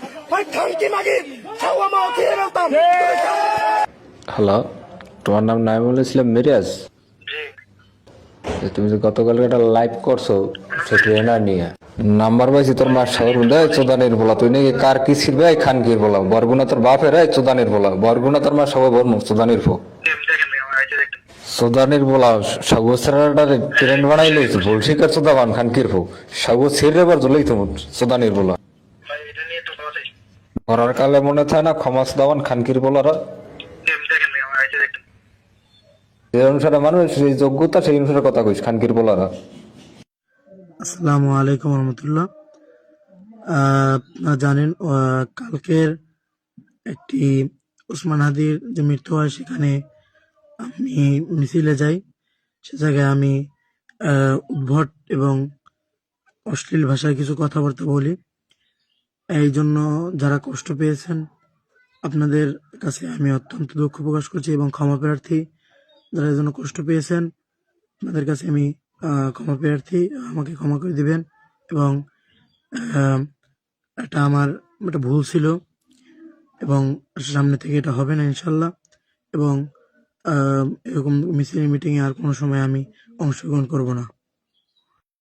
ভাই ভাই থানকি মাগি ছাওয়া মাও খেয়ে ফেলতাম। হ্যালো, তোমার নাম নাইমুল ইসলাম মিরাজ? তুমি যে গতকাল একটা লাইভ করছো সে ট্রেনার নিয়ে নাম্বার পাইছি তোর মার শহর দেয় চোদানের বলা, তুই নাকি কার কি ছিড়বে খানকির বলা, বরগুনা তোর বাপের চোদানের বলা, বরগুনা তোর মা সবাই বর্ম চোদানির ফো চোদানির বলা সাগুসারাটারে ট্রেন বানাই লইছে ভুল শিকার চোদাবান খানকির ফো সাগু ছিড়ে বার জলেই তো চোদানির বলা মরার কালে মনে থাকে না ক্ষমাস দাওয়ান খানকির বলারা যে অনুসারে মানুষ সেই যোগ্যতা সেই অনুসারে কথা কইস খানকির বলারা। আসসালামু আলাইকুম রহমতুল্লাহ। আপনারা জানেন কালকের একটি ওসমান হাদির যে মৃত্যু হয় সেখানে আমি মিছিলে যাই। সে জায়গায় আমি উদ্ভট এবং অশ্লীল ভাষায় কিছু কথাবার্তা বলি। এই জন্য যারা কষ্ট পেয়েছেন আপনাদের কাছে আমি অত্যন্ত দুঃখ প্রকাশ করছি এবং ক্ষমা প্রার্থী। যারা এই জন্য কষ্ট পেয়েছেন আপনাদের কাছে আমি ক্ষমা প্রার্থী, আমাকে ক্ষমা করে দিবেন। এবং আহ, এটা আমার একটা ভুল ছিল এবং সামনে থেকে এটা হবে না ইনশাল্লাহ। এবং এরকম মিছিল মিটিংয়ে আর কোনো সময় আমি অংশগ্রহণ করব না।